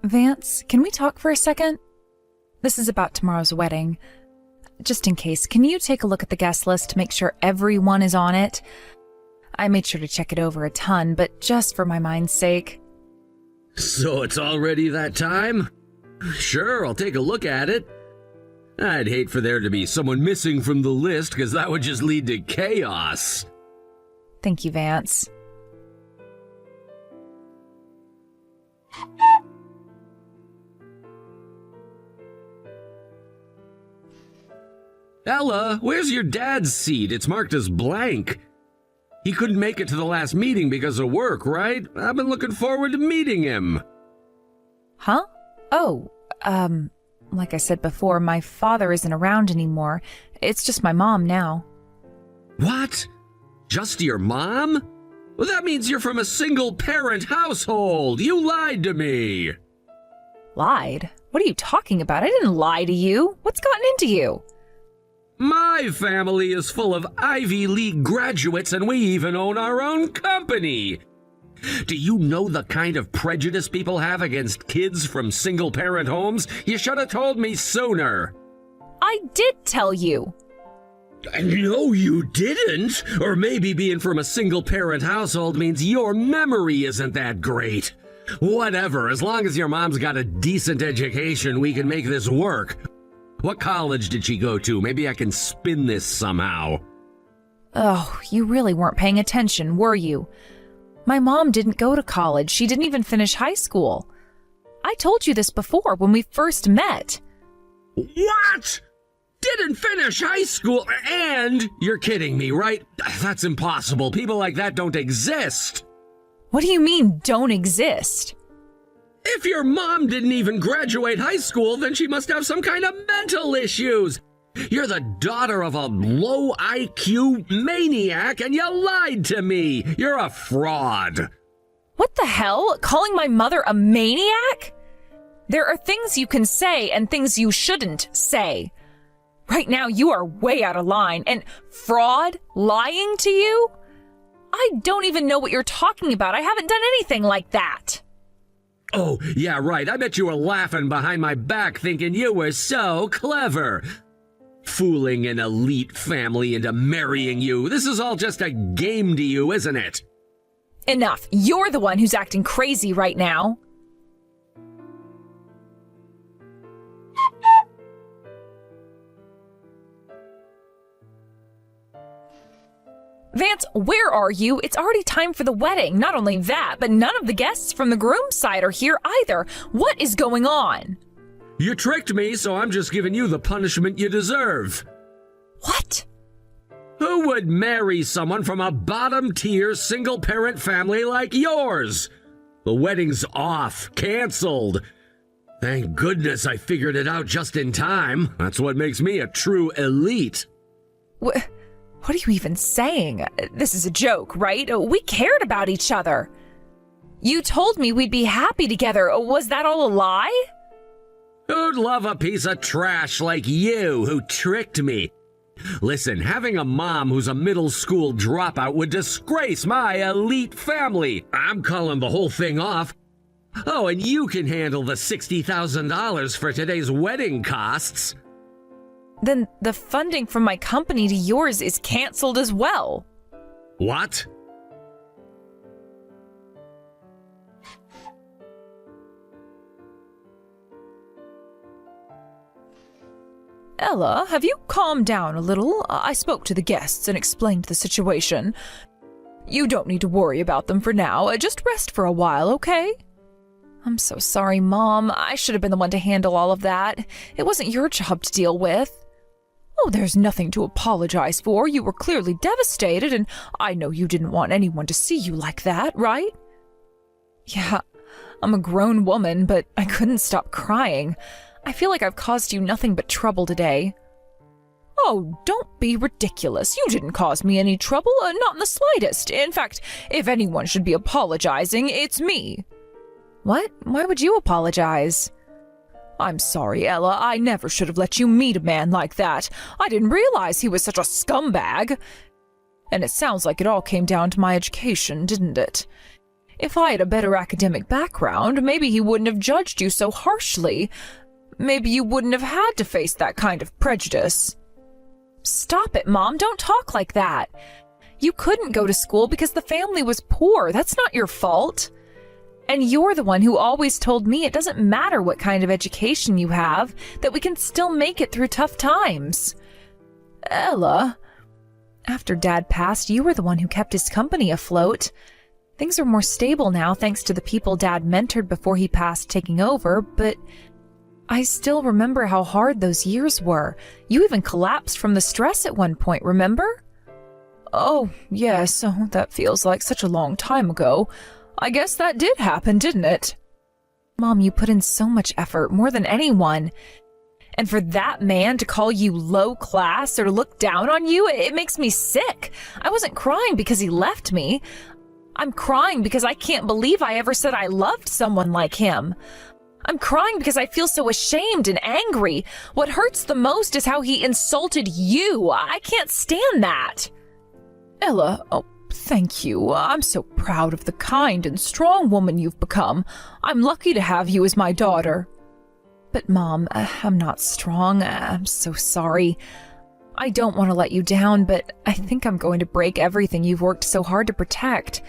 Vance, can we talk for a second? This is about tomorrow's wedding. Just in case, can you take a look at the guest list to make sure everyone is on it? I made sure to check it over a ton, but just for my mind's sake. So it's already that time? Sure, I'll take a look at it. I'd hate for there to be someone missing from the list, because that would just lead to chaos. Thank you, Vance. Ella, where's your dad's seat? It's marked as blank. He couldn't make it to the last meeting because of work, right? I've been looking forward to meeting him. Huh? Oh, like I said before, my father isn't around anymore. It's just my mom now. What? Just your mom? Well, that means you're from a single-parent household. You lied to me. Lied? What are you talking about? I didn't lie to you. What's gotten into you? My family is full of Ivy League graduates, and we even own our own company. Do you know the kind of prejudice people have against kids from single-parent homes? You should have told me sooner. I did tell you. No, you didn't. Or maybe being from a single-parent household means your memory isn't that great. Whatever, as long as your mom's got a decent education, we can make this work. What college did she go to? Maybe I can spin this somehow. Oh, you really weren't paying attention, were you? My mom didn't go to college. She didn't even finish high school. I told you this before when we first met. What? Didn't finish high school? And you're kidding me, right? That's impossible. People like that don't exist. What do you mean, don't exist? If your mom didn't even graduate high school, then she must have some kind of mental issues. You're the daughter of a low IQ maniac, and you lied to me. You're a fraud. What the hell? Calling my mother a maniac? There are things you can say and things you shouldn't say. Right now, you are way out of line. And fraud? Lying to you? I don't even know what you're talking about. I haven't done anything like that. Oh, yeah, right. I bet you were laughing behind my back thinking you were so clever. Fooling an elite family into marrying you. This is all just a game to you, isn't it? Enough. You're the one who's acting crazy right now. Vance, where are you? It's already time for the wedding. Not only that, but none of the guests from the groom's side are here either. What is going on? You tricked me, so I'm just giving you the punishment you deserve. What? Who would marry someone from a bottom-tier single-parent family like yours? The wedding's off, canceled. Thank goodness I figured it out just in time. That's what makes me a true elite. What are you even saying? This is a joke, right? We cared about each other. You told me we'd be happy together. Was that all a lie? Who'd love a piece of trash like you who tricked me? Listen, having a mom who's a middle school dropout would disgrace my elite family. I'm calling the whole thing off. Oh, and you can handle the $60,000 for today's wedding costs. Then the funding from my company to yours is canceled as well. What? Ella, have you calmed down a little? I spoke to the guests and explained the situation. You don't need to worry about them for now. Just rest for a while, okay? I'm so sorry, Mom. I should have been the one to handle all of that. It wasn't your job to deal with. Oh, there's nothing to apologize for. You were clearly devastated, and I know you didn't want anyone to see you like that, right? Yeah, I'm a grown woman, but I couldn't stop crying. I feel like I've caused you nothing but trouble today. Oh, don't be ridiculous. You didn't cause me any trouble, not in the slightest. In fact, if anyone should be apologizing, it's me. What? Why would you apologize? I'm sorry, Ella. I never should have let you meet a man like that. I didn't realize he was such a scumbag. And it sounds like it all came down to my education, didn't it? If I had a better academic background, maybe he wouldn't have judged you so harshly. Maybe you wouldn't have had to face that kind of prejudice. Stop it, Mom. Don't talk like that. You couldn't go to school because the family was poor. That's not your fault. And you're the one who always told me it doesn't matter what kind of education you have, that we can still make it through tough times. Ella, after Dad passed, you were the one who kept his company afloat. Things are more stable now thanks to the people Dad mentored before he passed taking over, but I still remember how hard those years were. You even collapsed from the stress at one point, remember? Oh, yes, that feels like such a long time ago. I guess that did happen, didn't it? Mom, you put in so much effort, more than anyone. And for that man to call you low class or to look down on you, it makes me sick. I wasn't crying because he left me. I'm crying because I can't believe I ever said I loved someone like him. I'm crying because I feel so ashamed and angry. What hurts the most is how he insulted you. I can't stand that. Ella, oh, thank you. I'm so proud of the kind and strong woman you've become. I'm lucky to have you as my daughter. But Mom, I'm not strong. I'm so sorry. I don't want to let you down, but I think I'm going to break everything you've worked so hard to protect.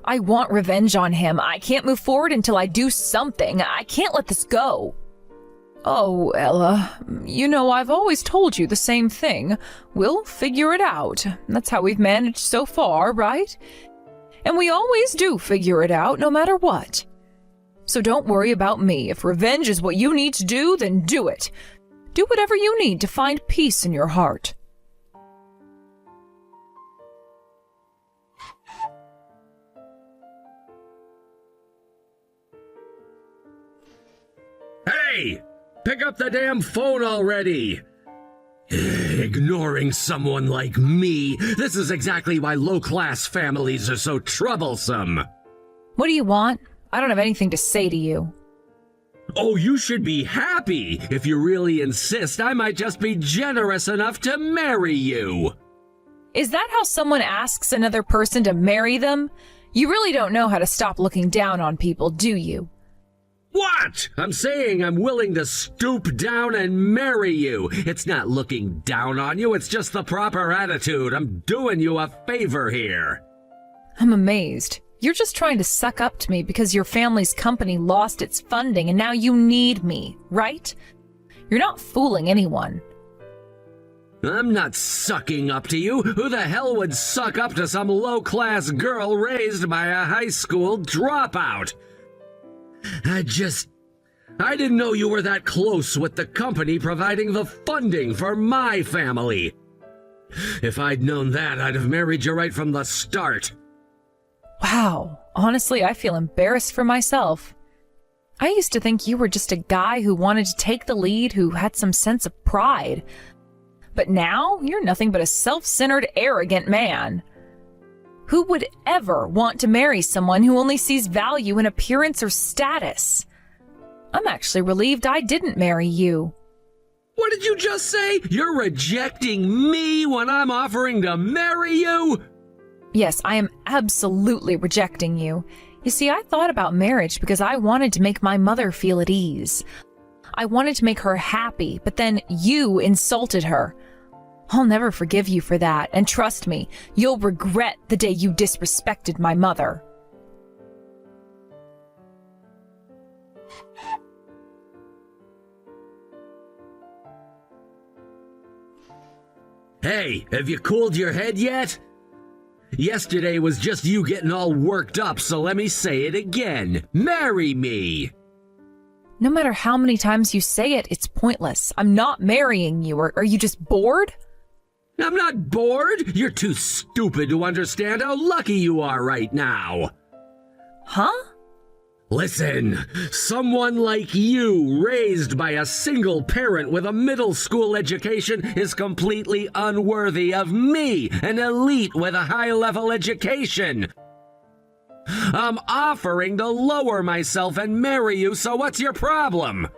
I want revenge on him. I can't move forward until I do something. I can't let this go. Oh, Ella, you know I've always told you the same thing. We'll figure it out. That's how we've managed so far, right? And we always do figure it out, no matter what. So don't worry about me. If revenge is what you need to do, then do it. Do whatever you need to find peace in your heart. Hey! Pick up the damn phone already! Ignoring someone like me, this is exactly why low-class families are so troublesome. What do you want? I don't have anything to say to you. Oh, you should be happy. If you really insist, I might just be generous enough to marry you. Is that how someone asks another person to marry them? You really don't know how to stop looking down on people, do you? What? I'm saying I'm willing to stoop down and marry you. It's not looking down on you, it's just the proper attitude. I'm doing you a favor here. I'm amazed. You're just trying to suck up to me because your family's company lost its funding and now you need me, right? You're not fooling anyone. I'm not sucking up to you. Who the hell would suck up to some low-class girl raised by a high school dropout? I didn't know you were that close with the company providing the funding for my family. If I'd known that, I'd have married you right from the start. Wow, honestly, I feel embarrassed for myself. I used to think you were just a guy who wanted to take the lead, who had some sense of pride. But now, you're nothing but a self-centered, arrogant man. Who would ever want to marry someone who only sees value in appearance or status? I'm actually relieved I didn't marry you. What did you just say? You're rejecting me when I'm offering to marry you? Yes, I am absolutely rejecting you. You see, I thought about marriage because I wanted to make my mother feel at ease. I wanted to make her happy, but then you insulted her. I'll never forgive you for that, and trust me, you'll regret the day you disrespected my mother. Hey, have you cooled your head yet? Yesterday was just you getting all worked up, so let me say it again. Marry me! No matter how many times you say it, it's pointless. I'm not marrying you. Are you just bored? I'm not bored. You're too stupid to understand how lucky you are right now. Huh? Listen, someone like you, raised by a single parent with a middle school education, is completely unworthy of me, an elite with a high-level education. I'm offering to lower myself and marry you, so what's your problem?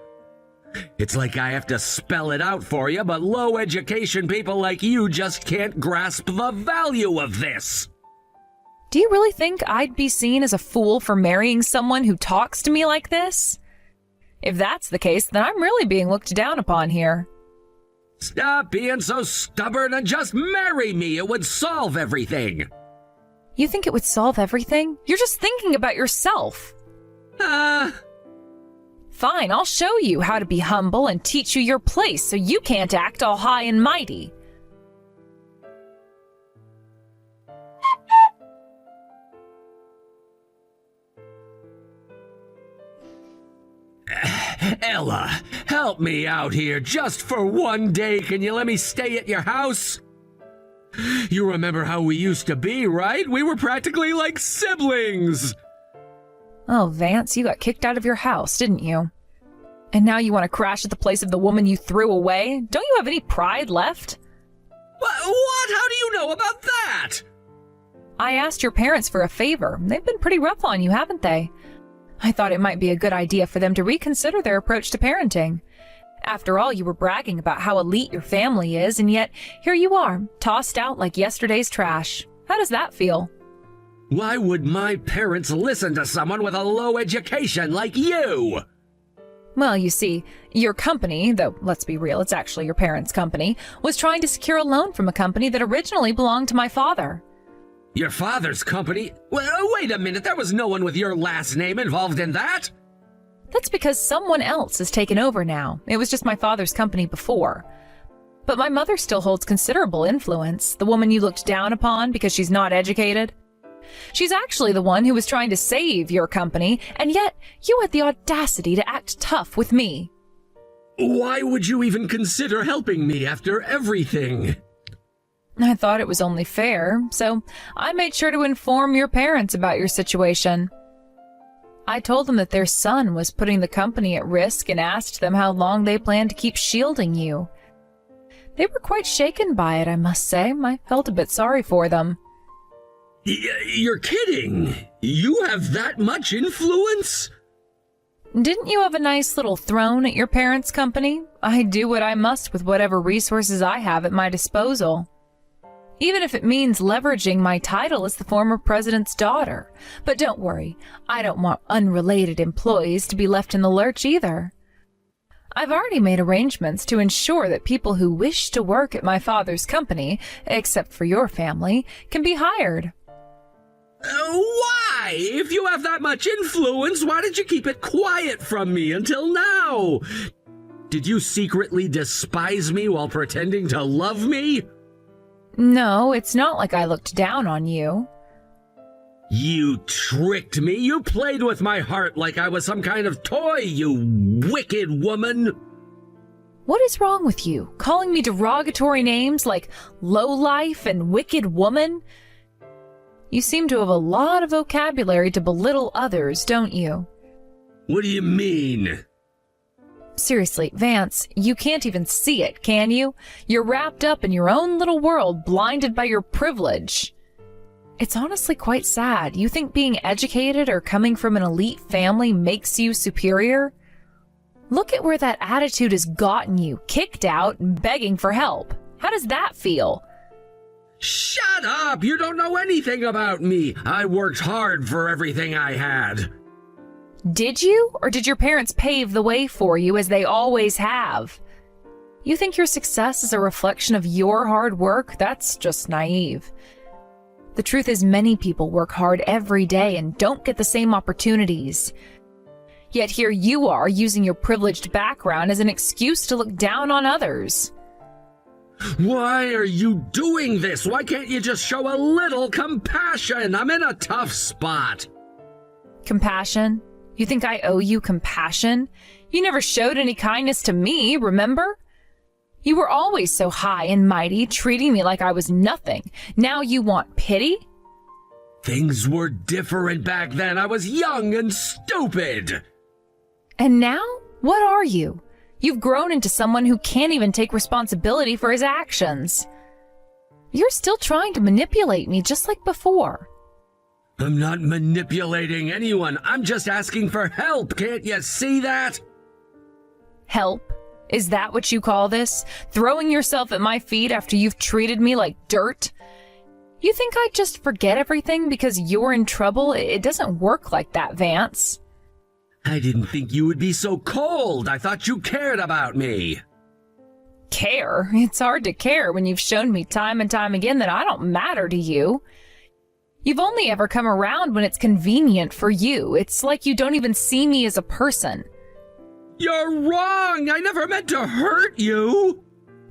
It's like I have to spell it out for you, but low-education people like you just can't grasp the value of this. Do you really think I'd be seen as a fool for marrying someone who talks to me like this? If that's the case, then I'm really being looked down upon here. Stop being so stubborn and just marry me. It would solve everything. You think it would solve everything? You're just thinking about yourself. Fine, I'll show you how to be humble and teach you your place so you can't act all high and mighty. Ella, help me out here just for one day. Can you let me stay at your house? You remember how we used to be, right? We were practically like siblings. Oh, Vance, you got kicked out of your house, didn't you? And now you want to crash at the place of the woman you threw away? Don't you have any pride left? What? How do you know about that? I asked your parents for a favor. They've been pretty rough on you, haven't they? I thought it might be a good idea for them to reconsider their approach to parenting. After all, you were bragging about how elite your family is, and yet here you are, tossed out like yesterday's trash. How does that feel? Why would my parents listen to someone with a low education like you? Well, you see, your company, though let's be real, it's actually your parents' company, was trying to secure a loan from a company that originally belonged to my father. Your father's company? Well, wait a minute, there was no one with your last name involved in that. That's because someone else has taken over now. It was just my father's company before. But my mother still holds considerable influence, the woman you looked down upon because she's not educated. She's actually the one who was trying to save your company, and yet you had the audacity to act tough with me. Why would you even consider helping me after everything? I thought it was only fair, so I made sure to inform your parents about your situation. I told them that their son was putting the company at risk and asked them how long they planned to keep shielding you. They were quite shaken by it, I must say. I felt a bit sorry for them. You're kidding! You have that much influence? Didn't you have a nice little throne at your parents' company? I do what I must with whatever resources I have at my disposal. Even if it means leveraging my title as the former president's daughter. But don't worry, I don't want unrelated employees to be left in the lurch either. I've already made arrangements to ensure that people who wish to work at my father's company, except for your family, can be hired. Why? If you have that much influence, why did you keep it quiet from me until now? Did you secretly despise me while pretending to love me? No, it's not like I looked down on you. You tricked me. You played with my heart like I was some kind of toy, you wicked woman. What is wrong with you? Calling me derogatory names like lowlife and wicked woman? You seem to have a lot of vocabulary to belittle others, don't you? What do you mean? Seriously, Vance, you can't even see it, can you? You're wrapped up in your own little world, blinded by your privilege. It's honestly quite sad. You think being educated or coming from an elite family makes you superior? Look at where that attitude has gotten you, kicked out and begging for help. How does that feel? Shut up! You don't know anything about me. I worked hard for everything I had. Did you? Or did your parents pave the way for you as they always have? You think your success is a reflection of your hard work? That's just naive. The truth is many people work hard every day and don't get the same opportunities. Yet here you are using your privileged background as an excuse to look down on others. Why are you doing this? Why can't you just show a little compassion? I'm in a tough spot. Compassion? You think I owe you compassion? You never showed any kindness to me, remember? You were always so high and mighty, treating me like I was nothing. Now you want pity? Things were different back then. I was young and stupid. And now? What are you? You've grown into someone who can't even take responsibility for his actions. You're still trying to manipulate me just like before. I'm not manipulating anyone. I'm just asking for help. Can't you see that? Help? Is that what you call this? Throwing yourself at my feet after you've treated me like dirt? You think I'd just forget everything because you're in trouble? It doesn't work like that, Vance. I didn't think you would be so cold. I thought you cared about me. Care? It's hard to care when you've shown me time and time again that I don't matter to you. You've only ever come around when it's convenient for you. It's like you don't even see me as a person. You're wrong! I never meant to hurt you!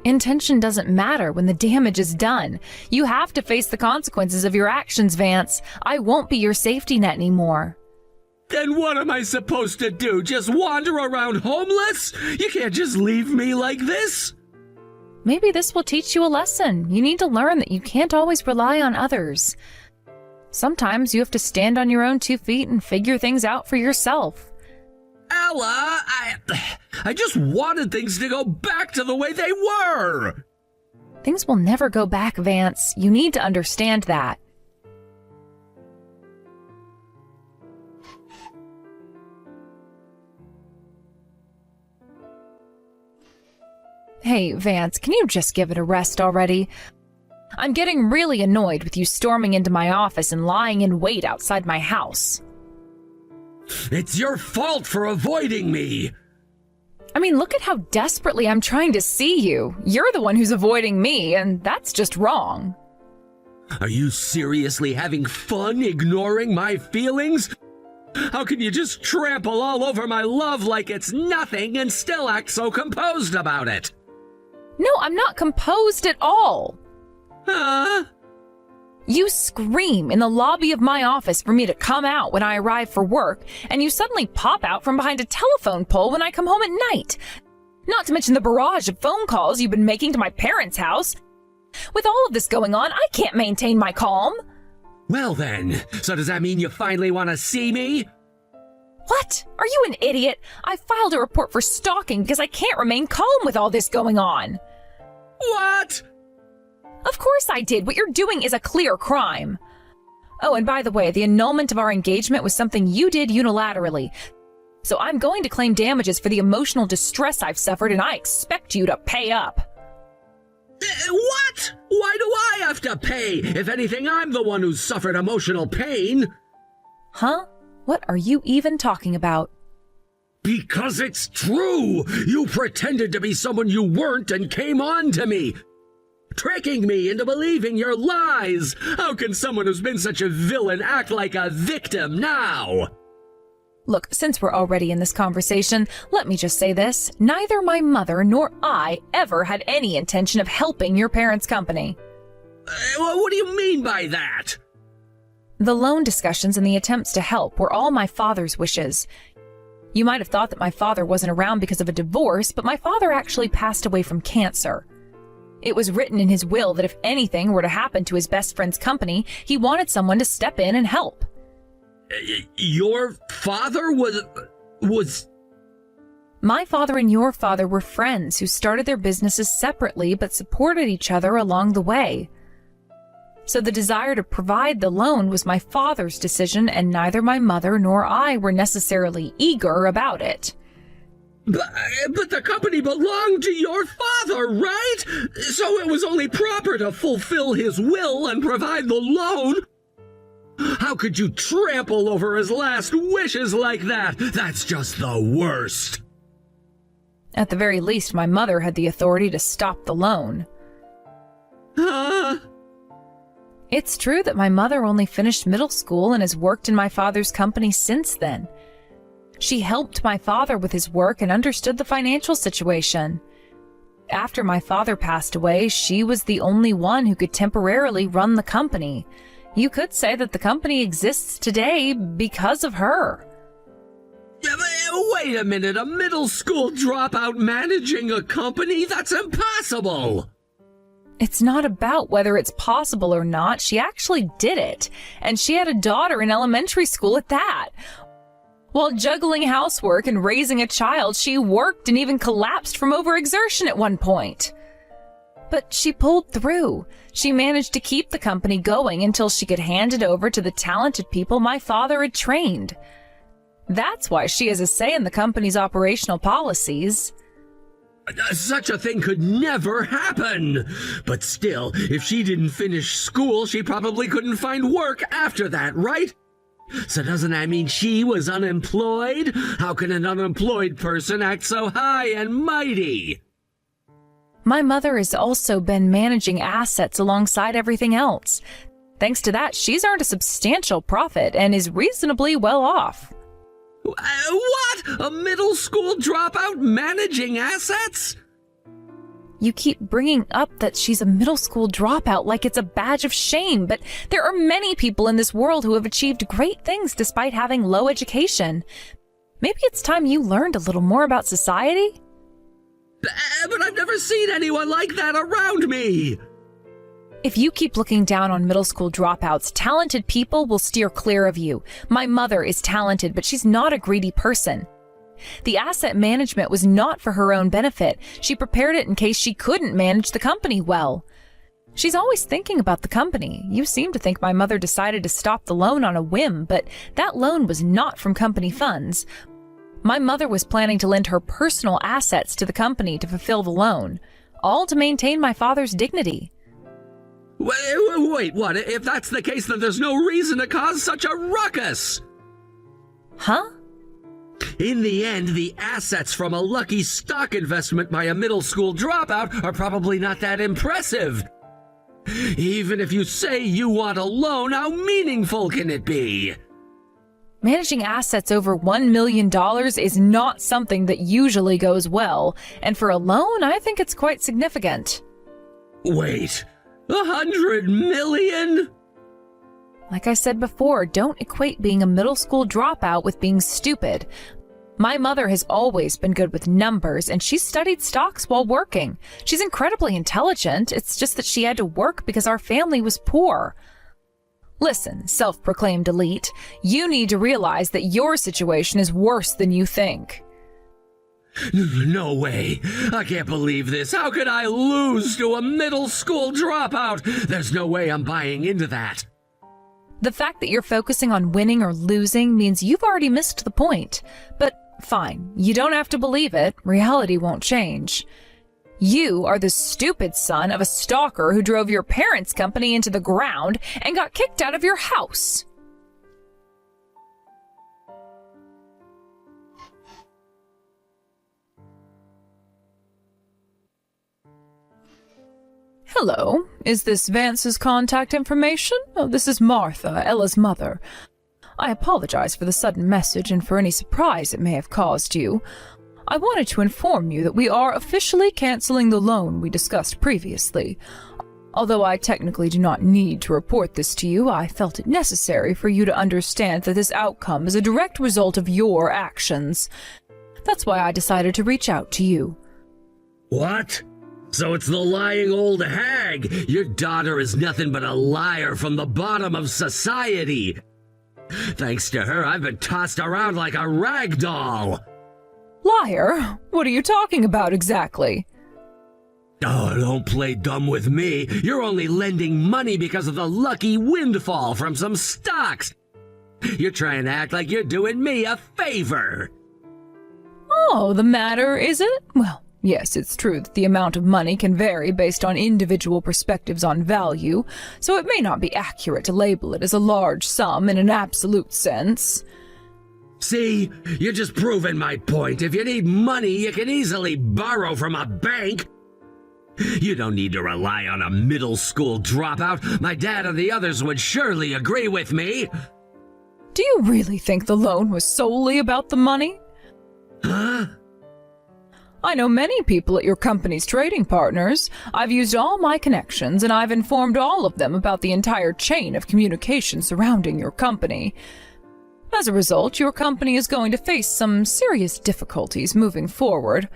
Intention doesn't matter when the damage is done. You have to face the consequences of your actions, Vance. I won't be your safety net anymore. Then what am I supposed to do? Just wander around homeless? You can't just leave me like this? Maybe this will teach you a lesson. You need to learn that you can't always rely on others. Sometimes you have to stand on your own 2 feet and figure things out for yourself. Ella, I just wanted things to go back to the way they were. Things will never go back, Vance. You need to understand that. Hey, Vance, can you just give it a rest already? I'm getting really annoyed with you storming into my office and lying in wait outside my house. It's your fault for avoiding me. I mean, look at how desperately I'm trying to see you. You're the one who's avoiding me, and that's just wrong. Are you seriously having fun ignoring my feelings? How can you just trample all over my love like it's nothing and still act so composed about it? No, I'm not composed at all. Huh? You scream in the lobby of my office for me to come out when I arrive for work, and you suddenly pop out from behind a telephone pole when I come home at night. Not to mention the barrage of phone calls you've been making to my parents' house. With all of this going on, I can't maintain my calm. Well then, so does that mean you finally want to see me? What? Are you an idiot? I filed a report for stalking because I can't remain calm with all this going on. What? Of course I did. What you're doing is a clear crime. Oh, and by the way, the annulment of our engagement was something you did unilaterally. So I'm going to claim damages for the emotional distress I've suffered, and I expect you to pay up. What? Why do I have to pay? If anything, I'm the one who's suffered emotional pain. Huh? What are you even talking about? Because it's true! You pretended to be someone you weren't and came on to me, tricking me into believing your lies. How can someone who's been such a villain act like a victim now? Look, since we're already in this conversation, let me just say this. Neither my mother nor I ever had any intention of helping your parents' company. What do you mean by that? The loan discussions and the attempts to help were all my father's wishes. You might have thought that my father wasn't around because of a divorce, but my father actually passed away from cancer. It was written in his will that if anything were to happen to his best friend's company, he wanted someone to step in and help. Your father was... My father and your father were friends who started their businesses separately but supported each other along the way. So the desire to provide the loan was my father's decision, and neither my mother nor I were necessarily eager about it. But the company belonged to your father, right? So it was only proper to fulfill his will and provide the loan. How could you trample over his last wishes like that? That's just the worst. At the very least, my mother had the authority to stop the loan. Huh? It's true that my mother only finished middle school and has worked in my father's company since then. She helped my father with his work and understood the financial situation. After my father passed away, she was the only one who could temporarily run the company. You could say that the company exists today because of her. Wait a minute, a middle school dropout managing a company? That's impossible! It's not about whether it's possible or not. She actually did it, and she had a daughter in elementary school at that. While juggling housework and raising a child, she worked and even collapsed from overexertion at one point. But she pulled through. She managed to keep the company going until she could hand it over to the talented people my father had trained. That's why she has a say in the company's operational policies. Such a thing could never happen. But still, if she didn't finish school, she probably couldn't find work after that, right? So doesn't that mean she was unemployed? How can an unemployed person act so high and mighty? My mother has also been managing assets alongside everything else. Thanks to that, she's earned a substantial profit and is reasonably well off. What? A middle school dropout managing assets? You keep bringing up that she's a middle school dropout like it's a badge of shame, but there are many people in this world who have achieved great things despite having low education. Maybe it's time you learned a little more about society? But I've never seen anyone like that around me. If you keep looking down on middle school dropouts, talented people will steer clear of you. My mother is talented, but she's not a greedy person. The asset management was not for her own benefit. She prepared it in case she couldn't manage the company well. She's always thinking about the company. You seem to think my mother decided to stop the loan on a whim, but that loan was not from company funds. My mother was planning to lend her personal assets to the company to fulfill the loan, all to maintain my father's dignity. Wait, what? If that's the case, then there's no reason to cause such a ruckus. Huh? In the end, the assets from a lucky stock investment by a middle school dropout are probably not that impressive. Even if you say you want a loan, how meaningful can it be? Managing assets over $1 million is not something that usually goes well, and for a loan, I think it's quite significant. Wait, $100 million? Like I said before, don't equate being a middle school dropout with being stupid. My mother has always been good with numbers, and she studied stocks while working. She's incredibly intelligent. It's just that she had to work because our family was poor. Listen, self-proclaimed elite, you need to realize that your situation is worse than you think. No way. I can't believe this. How could I lose to a middle school dropout? There's no way I'm buying into that. The fact that you're focusing on winning or losing means you've already missed the point. But fine, you don't have to believe it. Reality won't change. You are the stupid son of a stalker who drove your parents' company into the ground and got kicked out of your house. Hello, is this Vance's contact information? Oh, this is Martha, Ella's mother. I apologize for the sudden message and for any surprise it may have caused you. I wanted to inform you that we are officially canceling the loan we discussed previously. Although I technically do not need to report this to you, I felt it necessary for you to understand that this outcome is a direct result of your actions. That's why I decided to reach out to you. What? So it's the lying old hag. Your daughter is nothing but a liar from the bottom of society. Thanks to her, I've been tossed around like a rag doll. Liar? What are you talking about exactly? Oh, don't play dumb with me. You're only lending money because of the lucky windfall from some stocks. You're trying to act like you're doing me a favor. Oh, the matter, is it? Well, yes, it's true that the amount of money can vary based on individual perspectives on value, so it may not be accurate to label it as a large sum in an absolute sense. See, you're just proving my point. If you need money, you can easily borrow from a bank. You don't need to rely on a middle school dropout. My dad and the others would surely agree with me. Do you really think the loan was solely about the money? Huh? I know many people at your company's trading partners. I've used all my connections, and I've informed all of them about the entire chain of communication surrounding your company. As a result, your company is going to face some serious difficulties moving forward.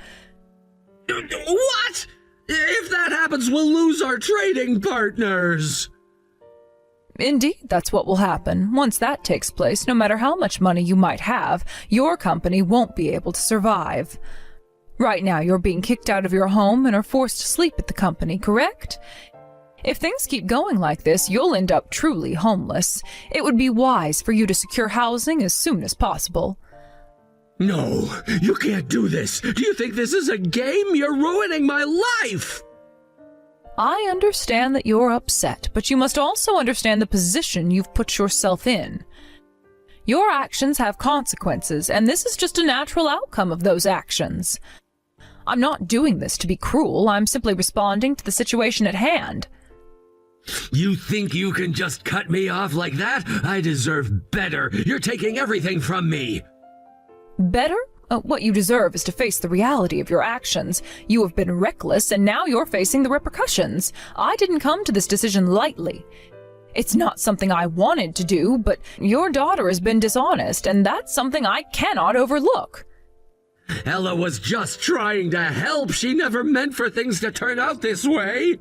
What? If that happens, we'll lose our trading partners. Indeed, that's what will happen. Once that takes place, no matter how much money you might have, your company won't be able to survive. Right now, you're being kicked out of your home and are forced to sleep at the company, correct? If things keep going like this, you'll end up truly homeless. It would be wise for you to secure housing as soon as possible. No, you can't do this. Do you think this is a game? You're ruining my life! I understand that you're upset, but you must also understand the position you've put yourself in. Your actions have consequences, and this is just a natural outcome of those actions. I'm not doing this to be cruel. I'm simply responding to the situation at hand. You think you can just cut me off like that? I deserve better. You're taking everything from me. Better? What you deserve is to face the reality of your actions. You have been reckless, and now you're facing the repercussions. I didn't come to this decision lightly. It's not something I wanted to do, but your daughter has been dishonest, and that's something I cannot overlook. Ella was just trying to help. She never meant for things to turn out this way.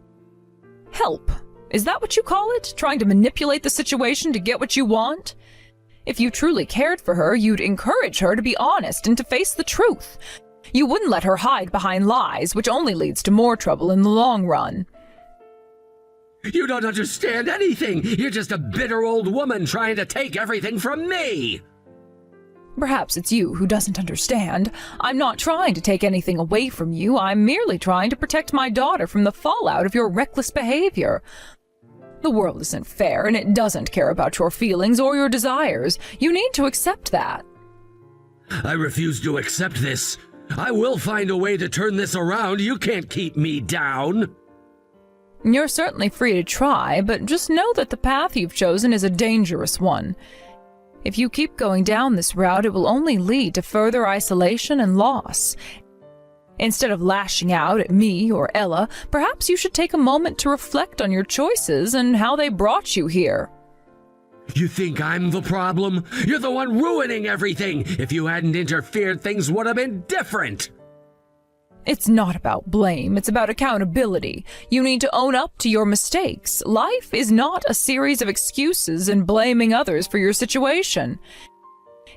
Help? Is that what you call it? Trying to manipulate the situation to get what you want? If you truly cared for her, you'd encourage her to be honest and to face the truth. You wouldn't let her hide behind lies, which only leads to more trouble in the long run. You don't understand anything. You're just a bitter old woman trying to take everything from me. Perhaps it's you who doesn't understand. I'm not trying to take anything away from you. I'm merely trying to protect my daughter from the fallout of your reckless behavior. The world isn't fair, and it doesn't care about your feelings or your desires. You need to accept that. I refuse to accept this. I will find a way to turn this around. You can't keep me down. You're certainly free to try, but just know that the path you've chosen is a dangerous one. If you keep going down this route, it will only lead to further isolation and loss. Instead of lashing out at me or Ella, perhaps you should take a moment to reflect on your choices and how they brought you here. You think I'm the problem? You're the one ruining everything. If you hadn't interfered, things would have been different. It's not about blame, it's about accountability. You need to own up to your mistakes. Life is not a series of excuses and blaming others for your situation.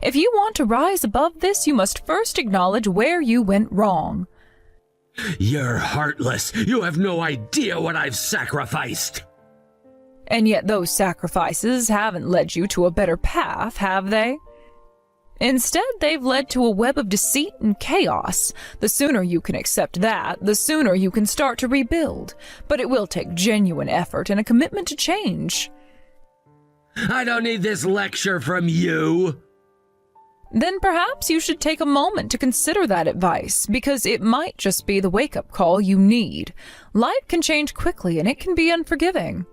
If you want to rise above this, you must first acknowledge where you went wrong. You're heartless. You have no idea what I've sacrificed. And yet those sacrifices haven't led you to a better path, have they? Instead, they've led to a web of deceit and chaos. The sooner you can accept that, the sooner you can start to rebuild. But it will take genuine effort and a commitment to change. I don't need this lecture from you. Then perhaps you should take a moment to consider that advice, because it might just be the wake-up call you need. Life can change quickly, and it can be unforgiving.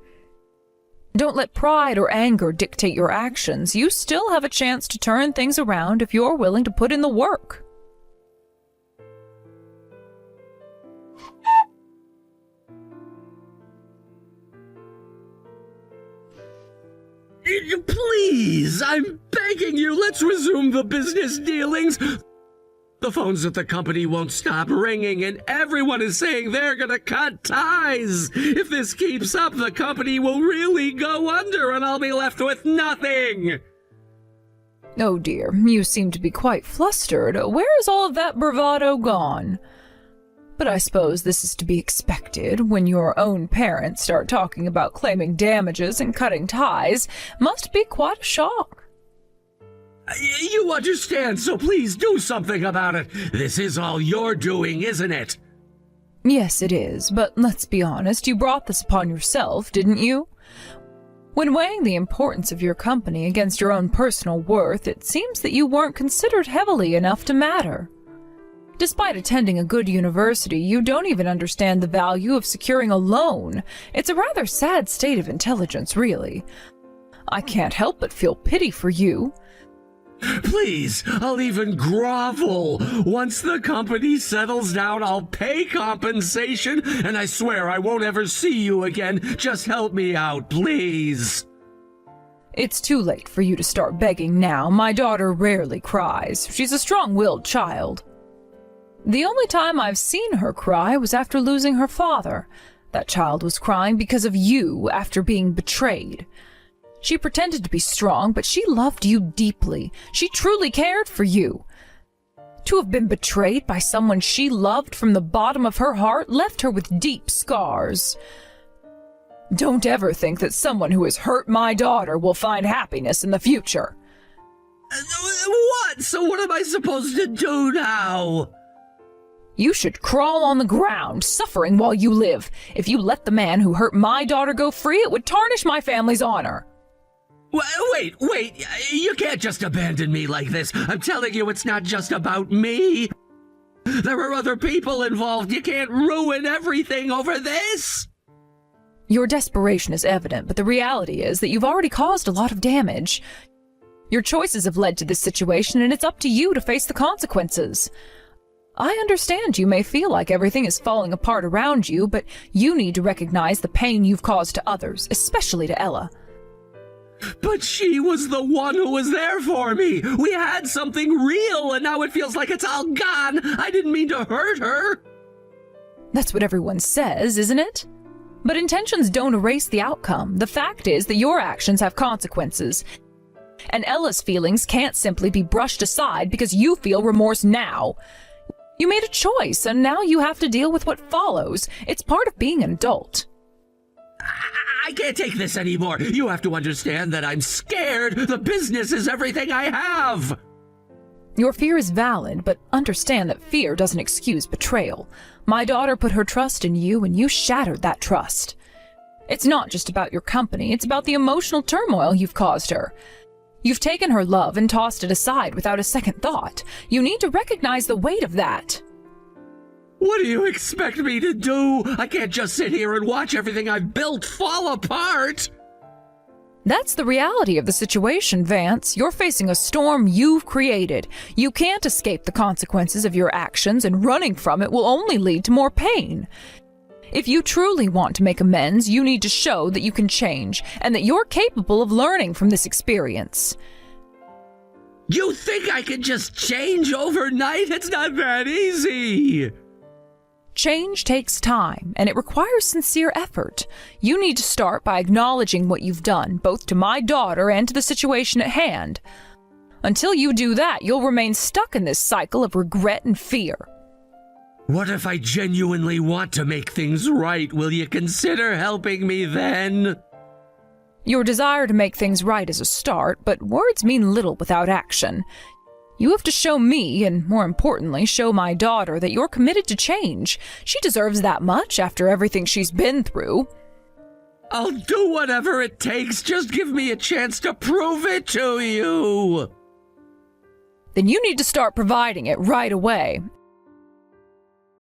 Don't let pride or anger dictate your actions. You still have a chance to turn things around if you're willing to put in the work. Please, I'm begging you, let's resume the business dealings. The phones at the company won't stop ringing, and everyone is saying they're gonna cut ties. If this keeps up, the company will really go under, and I'll be left with nothing. Oh dear, you seem to be quite flustered. Where is all of that bravado gone? But I suppose this is to be expected when your own parents start talking about claiming damages and cutting ties. Must be quite a shock. You understand, so please do something about it. This is all you're doing, isn't it? Yes, it is, but let's be honest, you brought this upon yourself, didn't you? When weighing the importance of your company against your own personal worth, it seems that you weren't considered heavily enough to matter. Despite attending a good university, you don't even understand the value of securing a loan. It's a rather sad state of intelligence, really. I can't help but feel pity for you. Please, I'll even grovel. Once the company settles down, I'll pay compensation, and I swear I won't ever see you again. Just help me out, please. It's too late for you to start begging now. My daughter rarely cries. She's a strong-willed child. The only time I've seen her cry was after losing her father. That child was crying because of you after being betrayed. She pretended to be strong, but she loved you deeply. She truly cared for you. To have been betrayed by someone she loved from the bottom of her heart left her with deep scars. Don't ever think that someone who has hurt my daughter will find happiness in the future. What? So what am I supposed to do now? You should crawl on the ground, suffering while you live. If you let the man who hurt my daughter go free, it would tarnish my family's honor. Wait, you can't just abandon me like this. I'm telling you, it's not just about me. There are other people involved. You can't ruin everything over this. Your desperation is evident, but the reality is that you've already caused a lot of damage. Your choices have led to this situation, and it's up to you to face the consequences. I understand you may feel like everything is falling apart around you, but you need to recognize the pain you've caused to others, especially to Ella. But she was the one who was there for me. We had something real, and now it feels like it's all gone. I didn't mean to hurt her. That's what everyone says, isn't it? But intentions don't erase the outcome. The fact is that your actions have consequences. And Ella's feelings can't simply be brushed aside because you feel remorse now. You made a choice, and now you have to deal with what follows. It's part of being an adult. I can't take this anymore. You have to understand that I'm scared. The business is everything I have. Your fear is valid, but understand that fear doesn't excuse betrayal. My daughter put her trust in you, and you shattered that trust. It's not just about your company, it's about the emotional turmoil you've caused her. You've taken her love and tossed it aside without a second thought. You need to recognize the weight of that. What do you expect me to do? I can't just sit here and watch everything I've built fall apart. That's the reality of the situation, Vance. You're facing a storm you've created. You can't escape the consequences of your actions, and running from it will only lead to more pain. If you truly want to make amends, you need to show that you can change and that you're capable of learning from this experience. You think I can just change overnight? It's not that easy. Change takes time, and it requires sincere effort. You need to start by acknowledging what you've done, both to my daughter and to the situation at hand. Until you do that, you'll remain stuck in this cycle of regret and fear. What if I genuinely want to make things right? Will you consider helping me then? Your desire to make things right is a start, but words mean little without action. You have to show me, and more importantly, show my daughter that you're committed to change. She deserves that much after everything she's been through. I'll do whatever it takes. Just give me a chance to prove it to you. Then you need to start providing it right away.